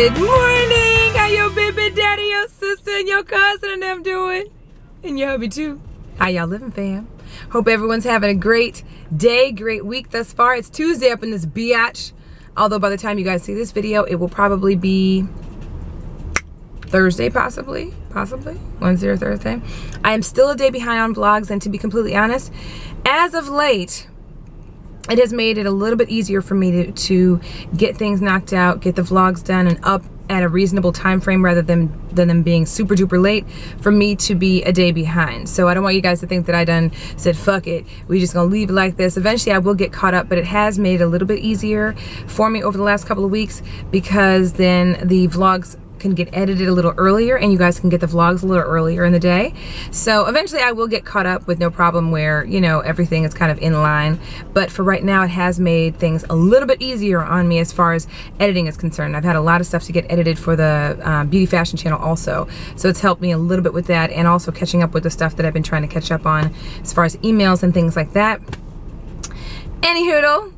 Good morning! How your baby daddy, your sister, and your cousin and them doing? And your hubby too. How y'all living, fam? Hope everyone's having a great day, great week thus far. It's Tuesday up in this biatch. Although by the time you guys see this video, it will probably be Thursday, possibly Wednesday or Thursday. I am still a day behind on vlogs, and to be completely honest, as of late, it has made it a little bit easier for me to get things knocked out, get the vlogs done and up at a reasonable time frame rather than them being super duper late for me to be a day behind. So I don't want you guys to think that I done said fuck it, we just gonna leave it like this. Eventually I will get caught up, but it has made it a little bit easier for me over the last couple of weeks because then the vlogs can get edited a little earlier and you guys can get the vlogs a little earlier in the day. So eventually I will get caught up with no problem where, you know, everything is kind of in line. But for right now, it has made things a little bit easier on me as far as editing is concerned. I've had a lot of stuff to get edited for the beauty fashion channel also. So it's helped me a little bit with that, and also catching up with the stuff that I've been trying to catch up on as far as emails and things like that. Anywho,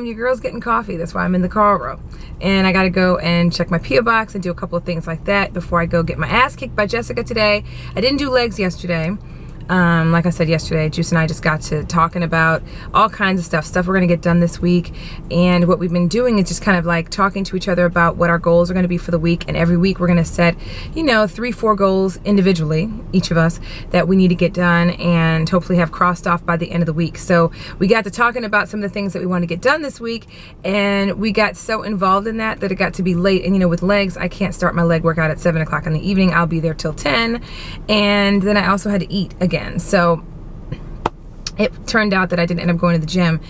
your girl's getting coffee. That's why I'm in the car row. And I gotta go and check my P.O. box and do a couple of things like that before I go get my ass kicked by Jessica today. I didn't do legs yesterday. Like I said yesterday, Juice and I just got to talking about all kinds of stuff we're gonna get done this week. And what we've been doing is just kind of like talking to each other about what our goals are gonna be for the week. And every week we're gonna set, you know, 3-4 goals individually, each of us, that we need to get done and hopefully have crossed off by the end of the week. So we got to talking about some of the things that we want to get done this week, and we got so involved in that it got to be late. And you know, with legs, I can't start my leg workout at 7 o'clock in the evening. I'll be there till 10, and then I also had to eat again. So it turned out that I didn't end up going to the gym,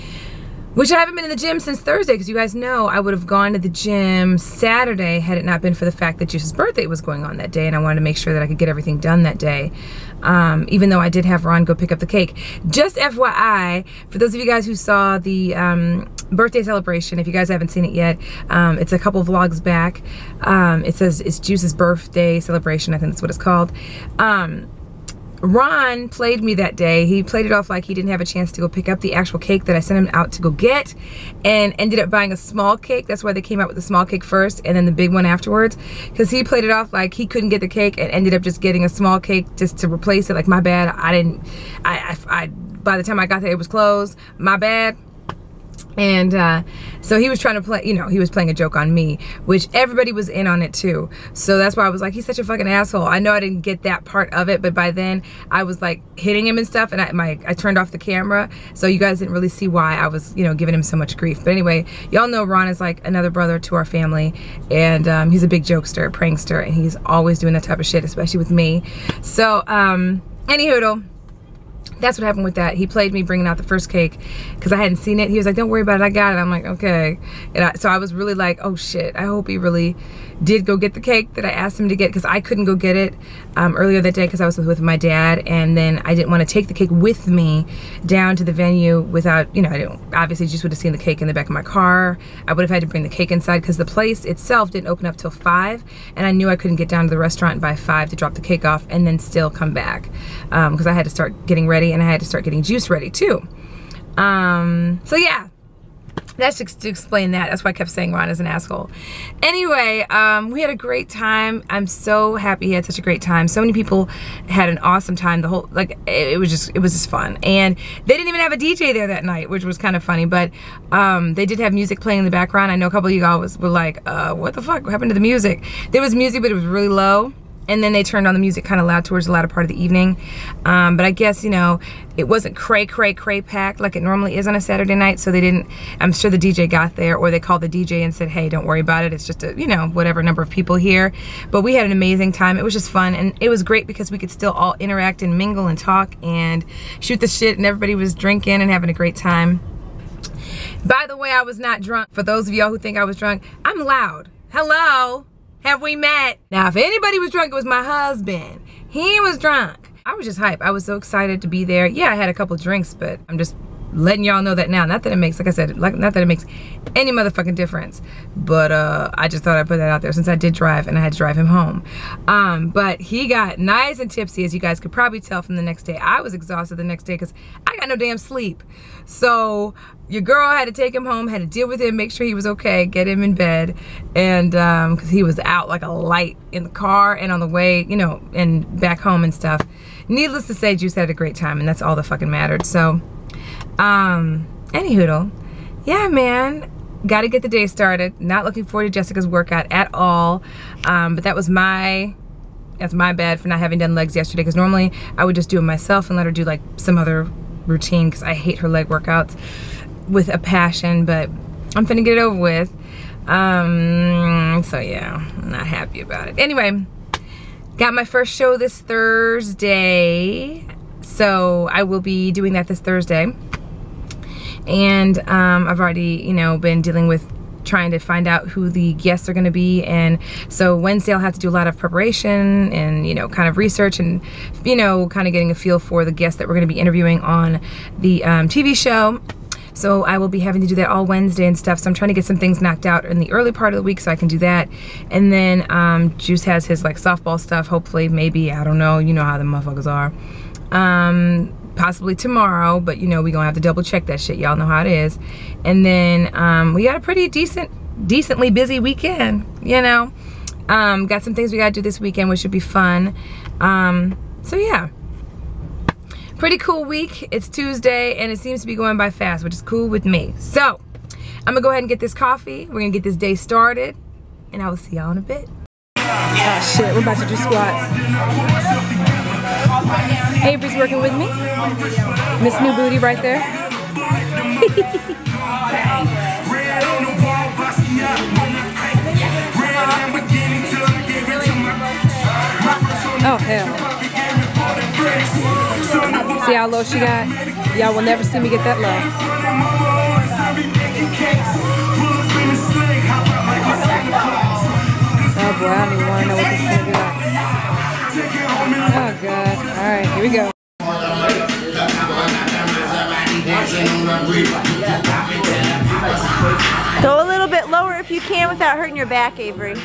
which I haven't been in the gym since Thursday, because you guys know I would have gone to the gym Saturday had it not been for the fact that Juice's birthday was going on that day, and I wanted to make sure that I could get everything done that day, even though I did have Ron go pick up the cake. Just FYI, for those of you guys who saw the birthday celebration, if you guys haven't seen it yet, it's a couple vlogs back. It says it's Juice's birthday celebration, I think that's what it's called. Ron played me that day. He played it off like he didn't have a chance to go pick up the actual cake that I sent him out to go get, and ended up buying a small cake. That's why they came out with the small cake first and then the big one afterwards, because he played it off like he couldn't get the cake and ended up just getting a small cake just to replace it. Like, my bad, by the time I got there it was closed, my bad. And so he was trying to play, you know, he was playing a joke on me, which everybody was in on it too. So that's why I was like, he's such a fucking asshole. I know I didn't get that part of it, but by then I was like hitting him and stuff, and I turned off the camera, so you guys didn't really see why I was, you know, giving him so much grief. But anyway, y'all know Ron is like another brother to our family, and he's a big jokester, prankster, and he's always doing that type of shit, especially with me. So anywho, that's what happened with that. He played me bringing out the first cake because I hadn't seen it. He was like, don't worry about it, I got it. I'm like, okay. And so I was really like, oh shit, I hope he really did go get the cake that I asked him to get, because I couldn't go get it earlier that day because I was with my dad, and then I didn't want to take the cake with me down to the venue without, you know, obviously just would have seen the cake in the back of my car. I would have had to bring the cake inside because the place itself didn't open up till 5, and I knew I couldn't get down to the restaurant by 5 to drop the cake off and then still come back, because I had to start getting ready, and I had to start getting Juice ready too. So yeah, that's just to explain that. That's why I kept saying Ron is an asshole. Anyway, we had a great time. I'm so happy he had such a great time. So many people had an awesome time. The whole, like, it was just fun. And they didn't even have a DJ there that night, which was kind of funny. But they did have music playing in the background. I know a couple of you guys were like, what the fuck? What happened to the music? There was music, but it was really low. And then they turned on the music kind of loud towards the latter part of the evening. But I guess, you know, it wasn't cray packed like it normally is on a Saturday night. So they didn't, I'm sure the DJ got there, or they called the DJ and said, hey, don't worry about it. It's just a, you know, whatever number of people here. But we had an amazing time. It was just fun. And it was great because we could still all interact and mingle and talk and shoot the shit. And everybody was drinking and having a great time. By the way, I was not drunk. For those of y'all who think I was drunk, I'm loud. Hello. Have we met? Now, if anybody was drunk, it was my husband. He was drunk. I was just hype. I was so excited to be there. Yeah, I had a couple drinks, but I'm just letting y'all know that now. Not that it makes, like I said, not that it makes any motherfucking difference, but I just thought I'd put that out there since I did drive and I had to drive him home. But he got nice and tipsy, as you guys could probably tell from the next day. I was exhausted the next day because I got no damn sleep. So your girl had to take him home, had to deal with him, make sure he was okay, get him in bed, and because he was out like a light in the car and on the way, you know, and back home and stuff. Needless to say, Juice had a great time, and that's all that fucking mattered. So anyhoodle, yeah, man, got to get the day started. Not looking forward to Jessica's workout at all, but that's my bad for not having done legs yesterday, because normally I would just do it myself and let her do like some other routine, because I hate her leg workouts with a passion. But I'm finna get it over with. So yeah, I'm not happy about it. Anyway, got my first show this Thursday, so I will be doing that this Thursday. And I've already, you know, been dealing with trying to find out who the guests are going to be, and so Wednesday I'll have to do a lot of preparation and, you know, kind of research and, you know, kind of getting a feel for the guests that we're going to be interviewing on the TV show. So I will be having to do that all Wednesday and stuff. So I'm trying to get some things knocked out in the early part of the week so I can do that. And then Juice has his like softball stuff, hopefully, maybe, I don't know, you know how the motherfuckers are. Possibly tomorrow, but you know, we gonna have to double check that shit. Y'all know how it is. And then we got a pretty decently busy weekend, you know. Got some things we gotta do this weekend, which should be fun. So yeah, pretty cool week. It's Tuesday and it seems to be going by fast, which is cool with me. So I'm gonna go ahead and get this coffee. We're gonna get this day started, and I will see y'all in a bit. Oh shit, we're about to do squats. Avery's working with me. This new booty right there. Oh hell. See how low she got? Y'all will never see me get that low. Oh boy, I don't even want to know what this is going to be like. Oh god. Alright, here we go. Go a little bit lower if you can without hurting your back, Avery.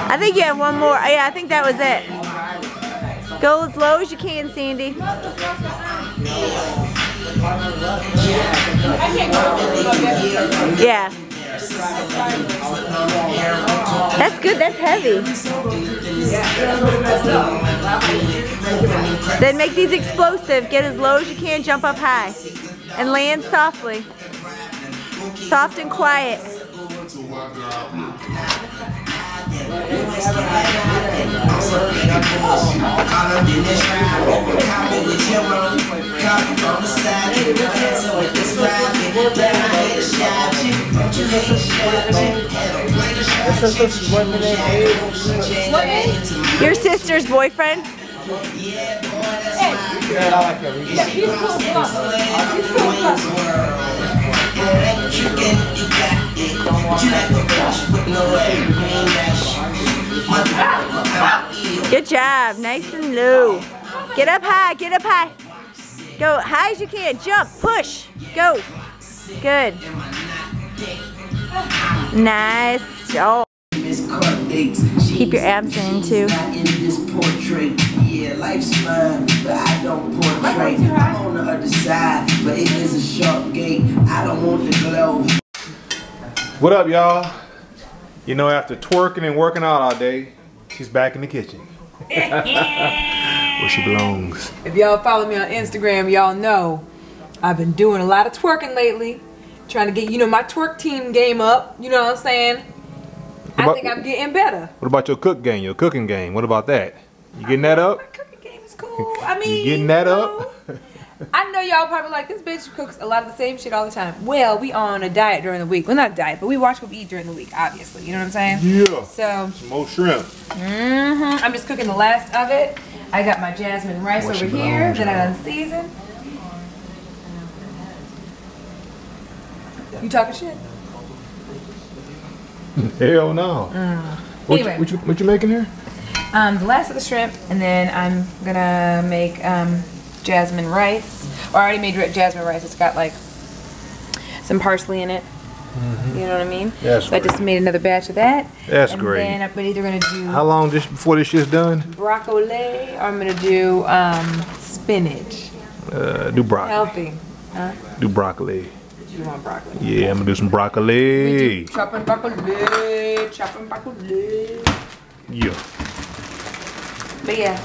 I think you have one more. Yeah, I think that was it. Go as low as you can, Sandy. Yeah. That's good, that's heavy. Then make these explosive. Get as low as you can, jump up high. And land softly. Soft and quiet. Your sister's boyfriend? Good job, nice and low. Get up high, get up high. Go high as you can, jump, push, go. Good. Nice. Oh. Keep your abs in too. Yeah, life's fun, but I don't portray. I'm on the other side, but it is a sharp gate. I don't want the glow. What up, y'all? You know, after twerking and working out all day, she's back in the kitchen. Where she belongs. If y'all follow me on Instagram, y'all know I've been doing a lot of twerking lately. Trying to get, you know, my twerk team game up. You know what I'm saying? I think I'm getting better. What about your cook game, your cooking game? What about that? You getting that up? My cooking game is cool. I mean, you getting that up? I know y'all probably like, this bitch cooks a lot of the same shit all the time. Well, we on a diet during the week. Well, not a diet, but we watch what we eat during the week, obviously. You know what I'm saying? Yeah. So some more shrimp. I'm just cooking the last of it. I got my jasmine rice over here that I done seasoned. You talking shit? Hell no. Anyway. What you making here? the last of the shrimp, and then I'm gonna make jasmine rice. Or I already made jasmine rice. It's got like some parsley in it. You know what I mean? That's so I just made another batch of that. That's and great. And then I'm either gonna do. How long just before this shit's done? Broccoli, or I'm gonna do spinach. Do broccoli. Healthy. Huh? Do broccoli. You want broccoli? Yeah, I'm gonna do some broccoli. Chopping broccoli. Chopping broccoli. Yeah. But yeah,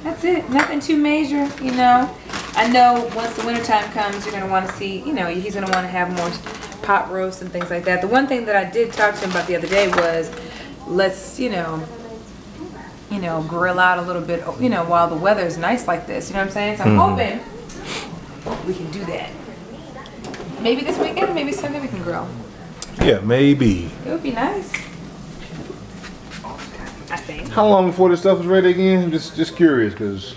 that's it. Nothing too major, you know. I know once the wintertime comes, you're gonna want to see, you know, he's gonna want to have more pot roast and things like that. The one thing that I did talk to him about the other day was, let's, you know, grill out a little bit, you know, while the weather's nice like this. You know what I'm saying? So I'm hoping we can do that. Maybe this weekend, maybe Sunday we can grill. Yeah, maybe. It would be nice. I think. How long before this stuff is ready again? I'm just curious, because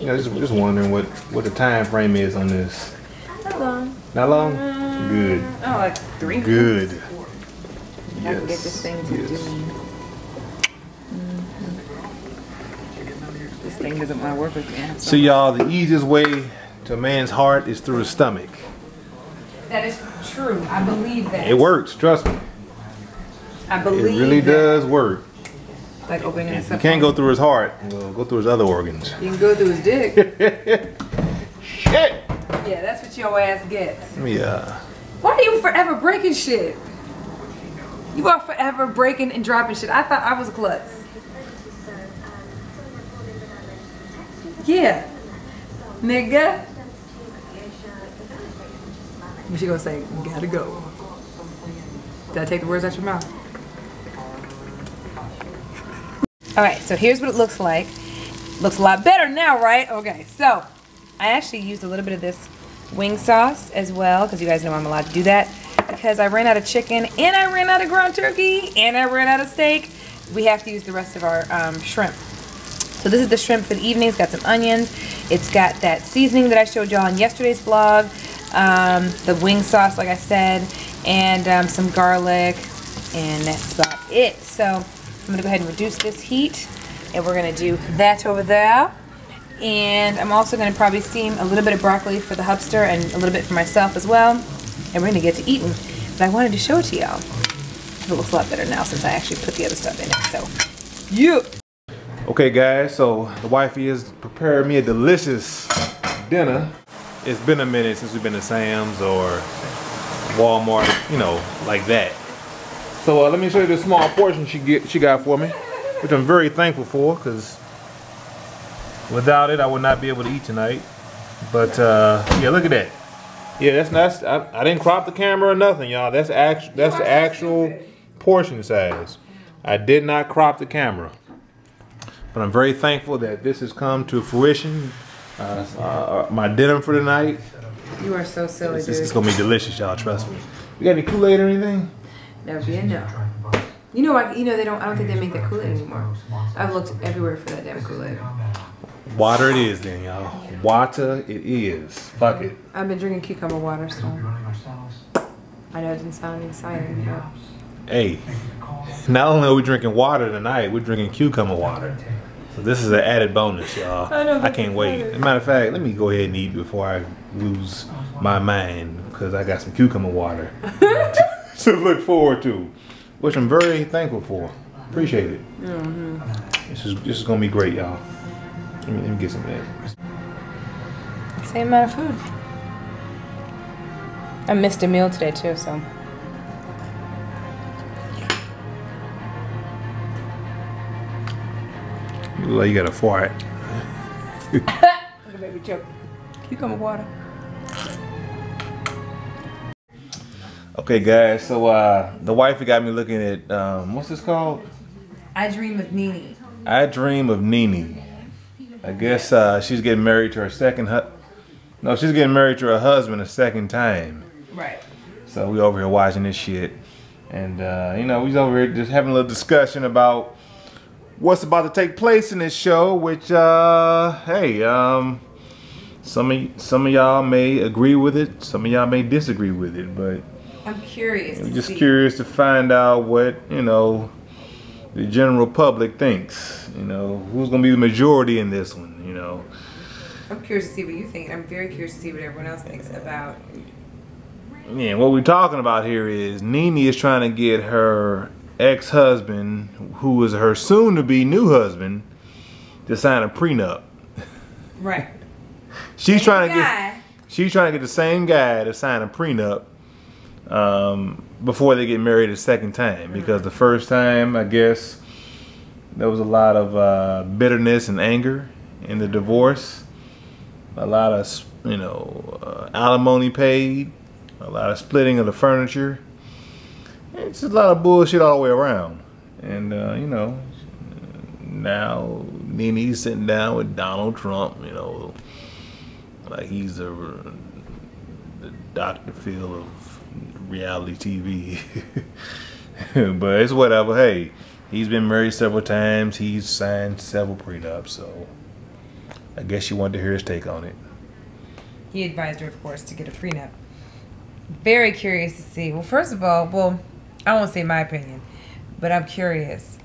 you know, just wondering what the time frame is on this. Not long. Not long? Good. Oh, like 3 weeks. Good. I can get this thing to do. This thing doesn't want to work with me. So y'all, the easiest way to a man's heart is through the stomach. That is true. I believe that. It works, trust me. I believe it really that. does work. Like opening If it you can't go through his heart, well, go through his other organs. You can go through his dick. Shit! Yeah, that's what your ass gets. Yeah. Why are you forever breaking shit? You are forever breaking and dropping shit. I thought I was klutz. Yeah. Nigga. What she gonna say? Gotta go. Did I take the words out your mouth? Alright, so here's what it looks like. Looks a lot better now, right? Okay, so I actually used a little bit of this wing sauce as well, because you guys know I'm allowed to do that, because I ran out of chicken, and I ran out of ground turkey, and I ran out of steak. We have to use the rest of our shrimp. So this is the shrimp for the evening. It's got some onions. It's got that seasoning that I showed y'all in yesterday's vlog. The wing sauce, like I said, and some garlic, and that's about it. So I'm gonna go ahead and reduce this heat, and we're gonna do that over there. And I'm also gonna probably steam a little bit of broccoli for the hubster and a little bit for myself as well. And we're gonna get to eating. But I wanted to show it to y'all. It looks a lot better now since I actually put the other stuff in it. So, yeah. Okay, guys. So the wifey has prepared me a delicious dinner. It's been a minute since we've been to Sam's or Walmart, you know, like that. So let me show you the small portion she got for me, which I'm very thankful for, because without it I would not be able to eat tonight. But yeah, look at that. Yeah, that's I didn't crop the camera or nothing, y'all. That's the actual portion size. I did not crop the camera. But I'm very thankful that this has come to fruition. My dinner for tonight. You are so silly, dude. This is gonna be delicious, y'all. Trust me. You got any Kool-Aid or anything? That would be a no. You know, they don't. I don't think they make that Kool-Aid anymore. I've looked everywhere for that damn Kool-Aid. Water it is, then, y'all. Water it is. Fuck it. I've been drinking cucumber water, so I know it doesn't sound exciting, but Hey, not only are we drinking water tonight, we're drinking cucumber water. So this is an added bonus, y'all. I can't wait. As a matter of fact, let me go ahead and eat before I lose my mind, because I got some cucumber water to look forward to, which I'm very thankful for. Appreciate it. This is gonna be great, y'all. Let me get some of that. same amount of food. I missed a meal today too, so. You look like you got a fart. Look at baby choke. Cucumber water. Okay, guys. So the wifey got me looking at what's this called? I Dream of Nene. I Dream of Nene. I guess she's getting married to her she's getting married to her husband a second time. Right. So we over here watching this shit, and you know, we over here just having a little discussion about what's about to take place in this show. Which, hey, some of y'all may agree with it, some of y'all may disagree with it, but I'm curious. I'm just curious to find out what, you know, the general public thinks. You know, who's gonna be the majority in this one? You know. I'm curious to see what you think. I'm very curious to see what everyone else thinks about. Yeah, what we're talking about here is Nene is trying to get her ex-husband, who is her soon-to-be new husband, to sign a prenup. Right. She's trying to get the same guy to sign a prenup before they get married a second time, because the first time, I guess, there was a lot of bitterness and anger in the divorce. A lot of, you know, alimony paid, a lot of splitting of the furniture. It's a lot of bullshit all the way around. And, you know, now Nene's sitting down with Donald Trump, you know, like he's the Dr. Phil of reality TV. But it's whatever. Hey, he's been married several times. He's signed several prenups, so I guess she wanted to hear his take on it. He advised her, of course, to get a prenup. Very curious to see. Well, first of all, I won't say my opinion, but I'm curious.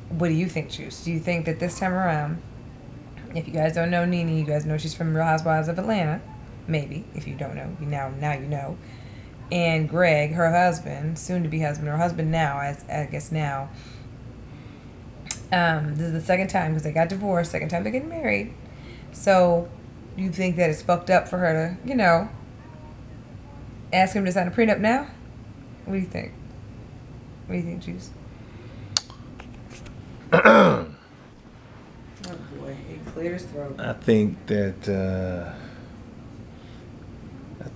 What do you think, Juice? Do you think that this time around, if you guys don't know Nene, you guys know she's from Real Housewives of Atlanta. Maybe, if you don't know. Now you know. And Greg, her husband, soon-to-be husband, or husband now, I guess now. This is the second time, because they got divorced, second time they're getting married. So, you think that it's fucked up for her to, you know, ask him to sign a prenup now? What do you think? What do you think, Juice? Oh boy, he cleared his throat. I think that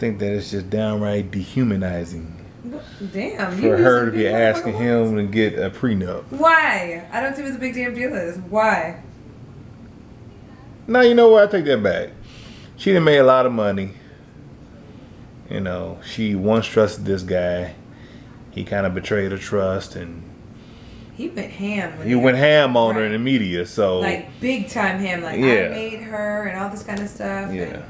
it's just downright dehumanizing. Damn. For her to be asking him to get a prenup. Why? I don't see what the big damn deal is. Why? Now, you know what? I take that back. She done made a lot of money. You know, she once trusted this guy. He kind of betrayed her trust, and he went ham. He went ham on her in the media, so like big time ham. Like, yeah. I made her and all this kind of stuff. Yeah.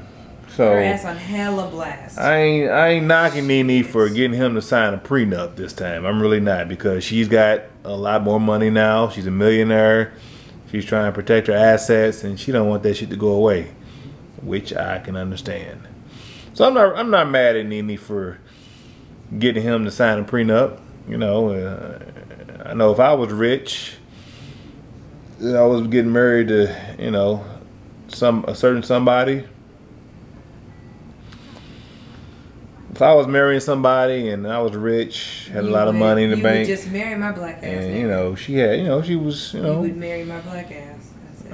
So her ass on hella blast. I ain't knocking Nene for getting him to sign a prenup this time. I'm really not, because she's got a lot more money now. She's a millionaire. She's trying to protect her assets, and she don't want that shit to go away, which I can understand. So I'm not mad at Nene for getting him to sign a prenup. You know, I know if I was rich, I was getting married to, you know, a certain somebody. If I was marrying somebody and I was rich, had a lot of money in the bank, you would just marry my black ass. And you know, she had, you know, she was, you know, you would marry my black ass. That's it.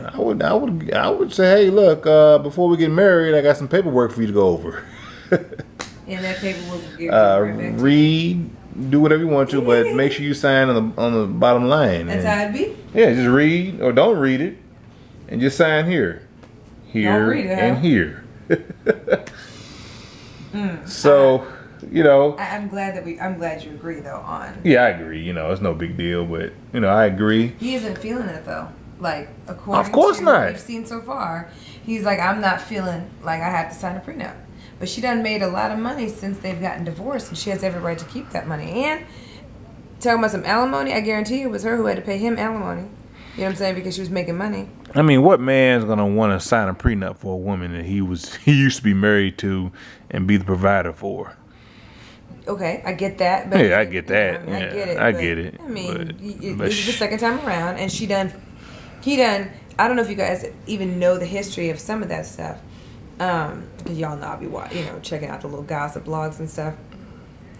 I would say, hey, look, before we get married, I got some paperwork for you to go over. And that paperwork will get right back read, do whatever you want to, but make sure you sign on the bottom line. That's how it be. Yeah, just read or don't read it, and just sign here, and here. So, you know, I'm glad you agree though on. Yeah, I agree. You know, it's no big deal, but you know, I agree. He isn't feeling it though. Like, according to what we've seen so far, he's like, I'm not feeling like I have to sign a prenup. But she done made a lot of money since they've gotten divorced, and she has every right to keep that money. And talking about some alimony, I guarantee it was her who had to pay him alimony. You know what I'm saying? Because she was making money. I mean, what man's gonna want to sign a prenup for a woman that he used to be married to and be the provider for? Okay, I get that. But yeah, I get that. I mean, yeah, I get it. I mean, this is the second time around, and he done. I don't know if you guys even know the history of some of that stuff, because y'all know I'll be, checking out the little gossip blogs and stuff,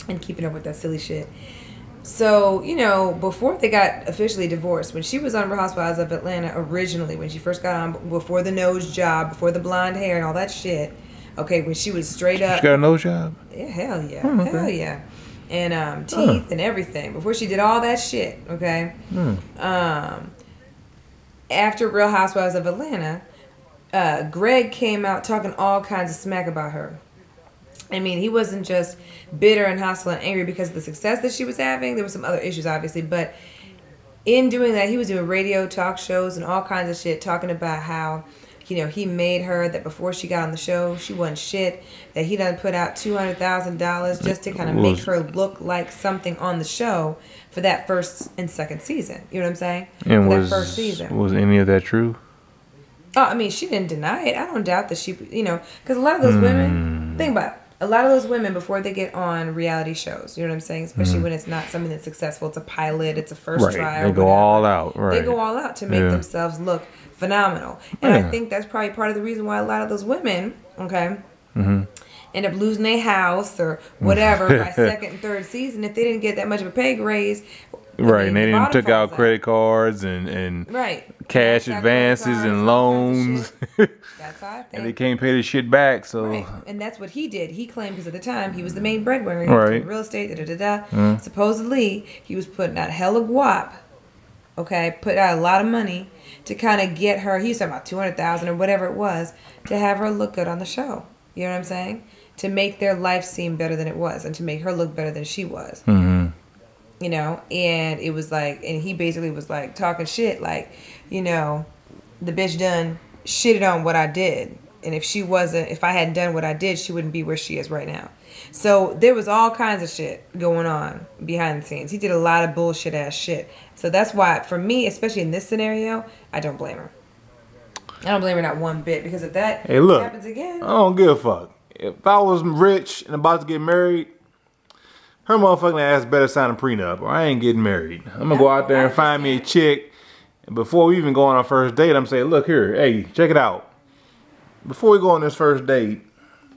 and keeping up with that silly shit. So, before they got officially divorced, when she was on Real Housewives of Atlanta originally, when she first got on, before the nose job, before the blonde hair and all that shit, okay, when she was straight up. She got a nose job? Yeah, hell yeah. Okay. Hell yeah. And teeth and everything. Before she did all that shit, okay? After Real Housewives of Atlanta, Greg came out talking all kinds of smack about her. I mean, he wasn't just bitter and hostile and angry because of the success that she was having. There were some other issues, obviously. But in doing that, he was doing radio talk shows and all kinds of shit, talking about how you know, he made her that before she got on the show, she wasn't shit. That he done put out $200,000 just to kind of make her look like something on the show for that first and second season. You know what I'm saying? And for was that first season. Was any of that true? Oh, I mean, she didn't deny it. I don't doubt that she, you know, because a lot of those women, think about it. A lot of those women, before they get on reality shows, you know what I'm saying? Especially when it's not something that's successful. It's a pilot. It's a first try. They go all out. Right. They go all out to make themselves look phenomenal. And I think that's probably part of the reason why a lot of those women, okay, end up losing their house or whatever by second and third season if they didn't get that much of a pay raise. Right, and they didn't took out credit cards and cash advances and loans. That's how I think. And they can't pay the shit back, so. Right. And that's what he did. He claimed because at the time he was the main breadwinner. He was doing real estate, Supposedly, he was putting out hella guap, okay, put out a lot of money to kind of get her, he was talking about $200,000 or whatever it was, to have her look good on the show. You know what I'm saying? To make their life seem better than it was and to make her look better than she was. You know, and it was like, and he basically was like talking shit, like, you know, the bitch done shitted on what I did. And if I hadn't done what I did, she wouldn't be where she is right now. So there was all kinds of shit going on behind the scenes. He did a lot of bullshit ass shit. So that's why, for me, especially in this scenario, I don't blame her. I don't blame her not one bit, because if that happens again. I don't give a fuck. If I was rich and about to get married, her motherfucking ass better sign a prenup or I ain't getting married. I'm gonna go out there and find me a chick. And before we even go on our first date, I'm saying, look here, hey, check it out. Before we go on this first date,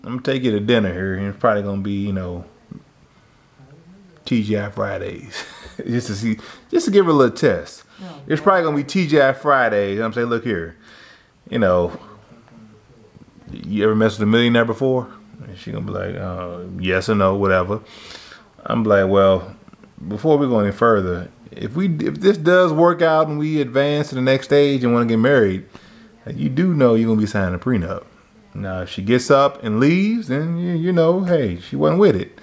I'm gonna take you to dinner here, and it's probably gonna be, you know, TGI Fridays. just to give her a little test. It's probably gonna be TGI Fridays. I'm saying, look here, you know, you ever messed with a millionaire before? And she gonna be like, yes or no, whatever. I'm like, well, before we go any further, if this does work out and we advance to the next stage and want to get married, you do know you're gonna be signing a prenup. Now, if she gets up and leaves, then you know, hey, she wasn't with it.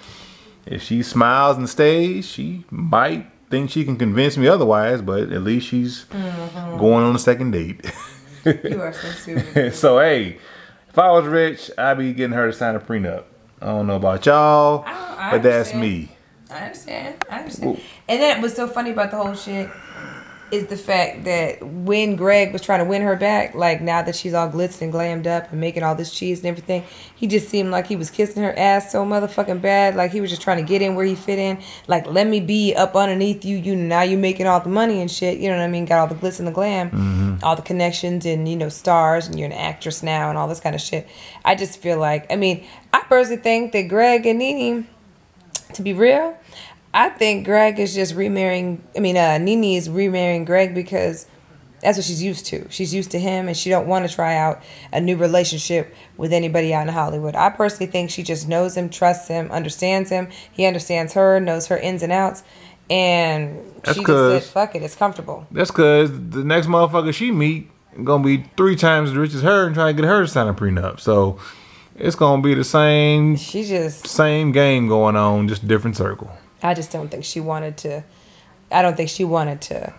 If she smiles and stays, she might think she can convince me otherwise, but at least she's going on a second date. You are so stupid. So, hey, if I was rich, I'd be getting her to sign a prenup. I don't know about y'all, but that's me. I understand. Ooh. And then what's so funny about the whole shit is the fact that when Greg was trying to win her back, like now that she's all glitz and glammed up and making all this cheese and everything, he just seemed like he was kissing her ass so motherfucking bad. Like he was just trying to get in where he fit in. Like, let me be up underneath you. Now you making all the money and shit. You know what I mean? Got all the glitz and the glam, all the connections and, you know, stars, and you're an actress now and all this kind of shit. I just feel like, I mean, I personally think that Greg and Nene, to be real, I think Greg is just remarrying. I mean, Nene is remarrying Greg because that's what she's used to. She's used to him, and she don't want to try out a new relationship with anybody out in Hollywood. I personally think she just knows him, trusts him, understands him. He understands her, knows her ins and outs, and she just said, "Fuck it, it's comfortable." That's because the next motherfucker she meet gonna be 3 times as rich as her and trying to get her to sign a prenup. So it's gonna be the same. Same game going on, just different circle. I just don't think she wanted to. I don't think she wanted to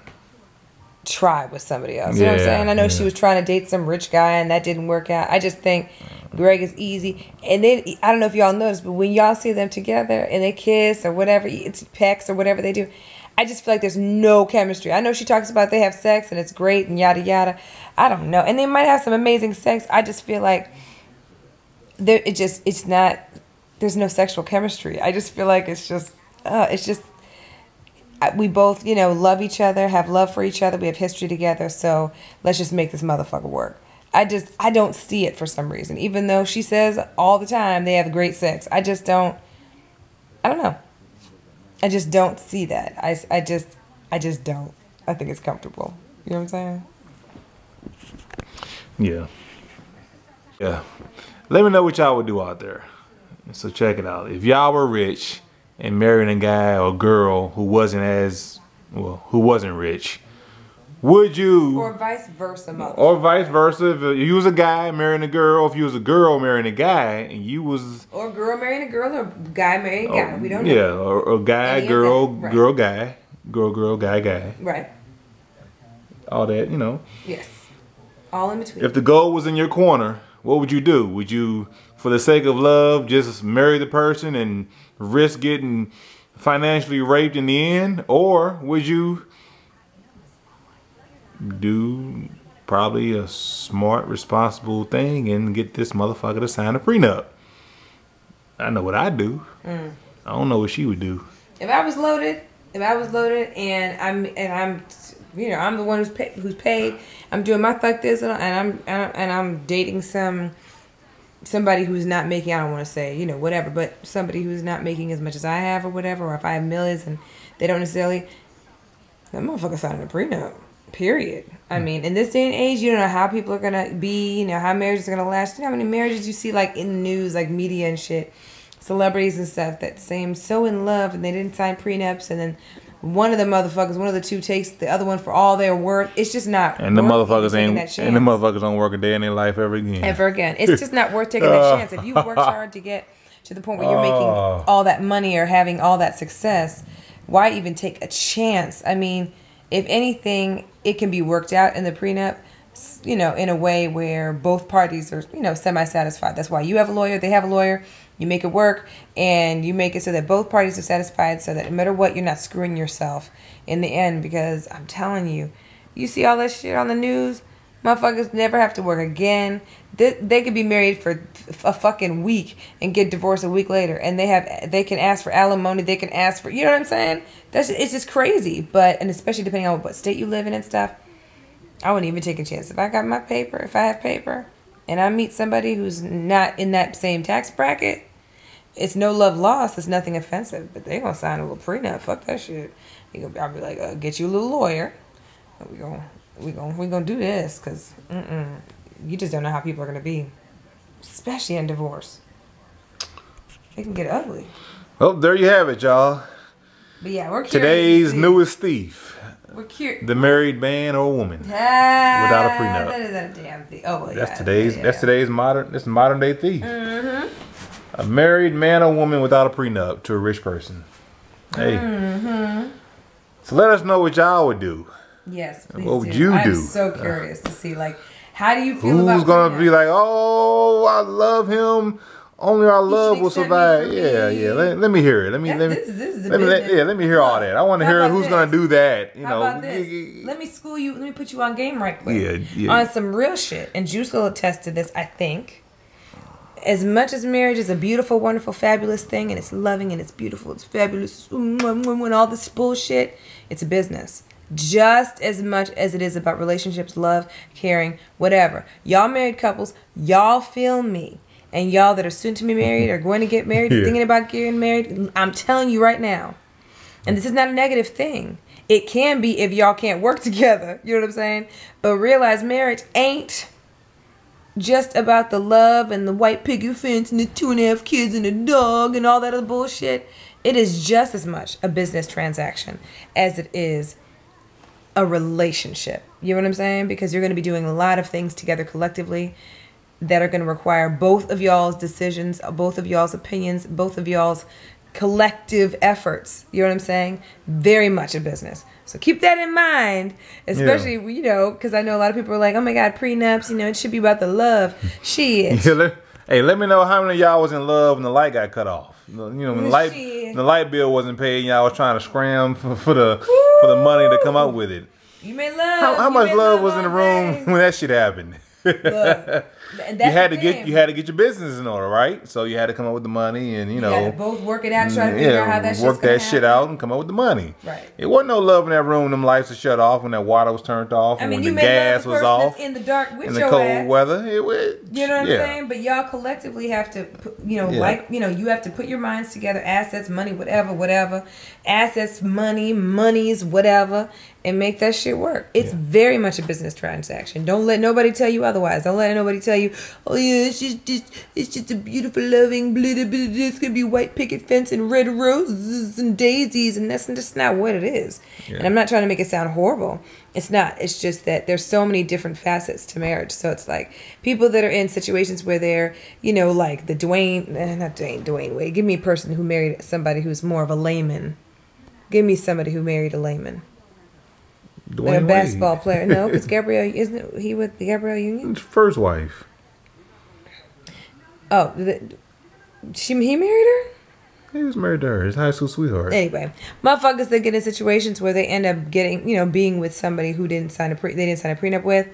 try with somebody else. You know what I'm saying? I know she was trying to date some rich guy and that didn't work out. I just think Greg is easy. And then, I don't know if y'all noticed, but when y'all see them together and they kiss or whatever, it's pecks or whatever they do, I just feel like there's no chemistry. I know she talks about they have sex and it's great and yada yada. I don't know. And they might have some amazing sex. I just feel like it's not, there's no sexual chemistry. I just feel like it's just, we both, you know, love each other, have love for each other. We have history together. So let's just make this motherfucker work. I don't see it for some reason. Even though she says all the time they have great sex. I don't know. I just don't see that. I just don't. I think it's comfortable. You know what I'm saying? Yeah. Yeah. Let me know what y'all would do out there. So check it out. If y'all were rich and marrying a guy or girl who wasn't rich, would you? Or vice versa, Or vice versa. If you was a guy marrying a girl, if you was a girl marrying a guy, and you was. Or girl marrying a girl, or guy marrying a guy. We don't know. Yeah, or guy, girl, girl, guy, girl, guy, guy. Right. All that, you know. Yes. All in between. If the gold was in your corner, what would you do? Would you, for the sake of love, just marry the person and risk getting financially raped in the end? Or would you do probably a smart, responsible thing and get this motherfucker to sign a prenup? I know what I'd do. I don't know what she would do. If I was loaded, and I'm, you know, I'm the one who's paid. I'm doing my fuck this, and I'm dating somebody who's not making, I don't want to say, you know, whatever, but somebody who's not making as much as I have or whatever, or if I have millions and they don't necessarily, that motherfucker signing a prenup. Period. I mean, in this day and age, you don't know how people are gonna be, you know, how marriages are gonna last. You know how many marriages you see like in the news, like media and shit, celebrities and stuff that seem so in love and they didn't sign prenups, and then one of the motherfuckers, one of the two takes the other one for all their worth. It's just not. And the motherfuckers don't work a day in their life ever again. Ever again. It's just not worth taking that chance. If you worked hard to get to the point where you're making all that money or having all that success, why even take a chance? I mean, if anything, it can be worked out in the prenup, you know, in a way where both parties are, you know, semi-satisfied. That's why you have a lawyer, they have a lawyer. You make it work, and you make it so that both parties are satisfied, so that no matter what, you're not screwing yourself in the end. Because I'm telling you, you see all that shit on the news, motherfuckers never have to work again. They could be married for a fucking week and get divorced a week later, and they can ask for alimony, they can ask for, you know what I'm saying? It's just crazy. But, and especially depending on what state you live in and stuff, I wouldn't even take a chance. If I got my paper, if I have paper, and I meet somebody who's not in that same tax bracket, it's no love lost. It's nothing offensive. But they gonna sign a little prenup. Fuck that shit. I'll be like, get you a little lawyer. We gonna do this, cause you just don't know how people are gonna be, especially in divorce. It can get ugly. Well, there you have it, y'all. But yeah, we're curious. Today's newest thief. We're curious. The married man or woman without a prenup. That is a damn thing. Oh, well, that's today's modern day thief. A married man or woman without a prenup to a rich person. Hey. So let us know what y'all would do. Yes, please. What would you do? I'm so curious to see, like, how do you feel about who's gonna be like, oh, I love him. Only our love will survive. Yeah. Let me hear it. Let me hear all that. I want to hear who's gonna do that. You know. About this? Let me school you. Let me put you on game right quick. Yeah. On some real shit. And Juice will attest to this, I think. As much as marriage is a beautiful, wonderful, fabulous thing, and it's loving and it's beautiful, it's fabulous, and all this bullshit, it's a business. Just as much as it is about relationships, love, caring, whatever. Y'all married couples, y'all feel me. And y'all that are soon to be married or going to get married, thinking about getting married, I'm telling you right now, and this is not a negative thing. It can be if y'all can't work together. You know what I'm saying? But realize marriage ain't just about the love and the white picket fence and the 2.5 kids and a dog and all that other bullshit. It is just as much a business transaction as it is a relationship. You know what I'm saying? Because you're going to be doing a lot of things together collectively that are going to require both of y'all's decisions, both of y'all's opinions, both of y'all's collective efforts. You know what I'm saying? Very much a business. So keep that in mind, especially, you know, because I know a lot of people are like, oh my God, prenups, you know, it should be about the love. Shit. Hey, let me know how many of y'all was in love when the light got cut off. You know, when the light bill wasn't paid, y'all was trying to scram for the money to come up with it. You made love. How much love was in the room when that shit happened? Look, you had to get your business in order, right? So you had to come up with the money, and you know, both work it out, try to figure out how that work that shit out, and come up with the money. Right. It wasn't no love in that room. Them lights were shut off when that water was turned off, and when the gas was off, in the dark with in the cold weather. You know what I'm saying? But y'all collectively have to, you have to put your minds together. Assets, money, whatever. Assets, monies, whatever. And make that shit work. It's very much a business transaction. Don't let nobody tell you otherwise. Don't let nobody tell you, oh yeah, it's just a beautiful, loving, it's gonna be white picket fence and red roses and daisies, and that's just not what it is. And I'm not trying to make it sound horrible. It's not. It's just that there's so many different facets to marriage. So it's like people that are in situations where they're, you know, like the Dwayne Wade. Give me a person who married somebody who's more of a layman. Give me somebody who married a layman. Like a basketball player. No, because Gabrielle, isn't he with the Gabrielle Union? His first wife. Oh, he married her? He was married to her, his high school sweetheart. Anyway, motherfuckers, they get in situations where they end up getting, being with somebody who didn't sign a prenup with.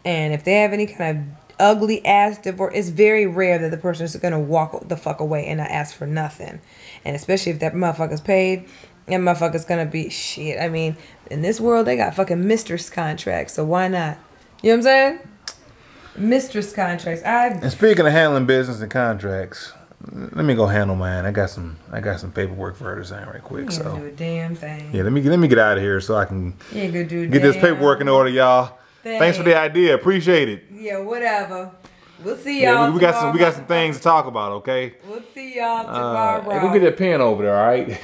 And if they have any kind of ugly ass divorce, it's very rare that the person is going to walk the fuck away and not ask for nothing. And especially if that motherfucker's paid, that motherfucker's going to be shit. I mean, in this world, they got fucking mistress contracts, so why not? You know what I'm saying? Mistress contracts. And speaking of handling business and contracts, let me go handle mine. I got some paperwork for her to sign right quick. So do a damn thing. Yeah, let me get out of here so I can get this paperwork in order, y'all. Thanks for the idea. Appreciate it. Yeah, whatever. We'll see y'all. We got some things to talk about, okay? We'll see y'all tomorrow. Hey, go get that pen over there, all right?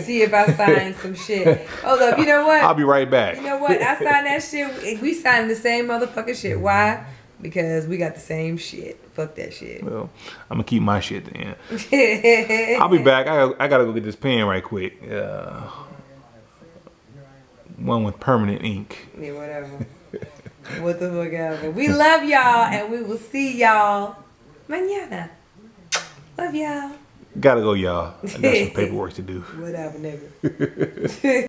See if I sign some shit. Hold up, you know what? I'll be right back. You know what? I signed that shit. We signed the same motherfucking shit. Why? Because we got the same shit. Fuck that shit. Well, I'm gonna keep my shit then. I'll be back. I gotta go get this pen right quick. One with permanent ink. Yeah, whatever. What the fuck ever. We love y'all, and we will see y'all mañana. Love y'all. Gotta go, y'all. I got some paperwork to do. Whatever, nigga.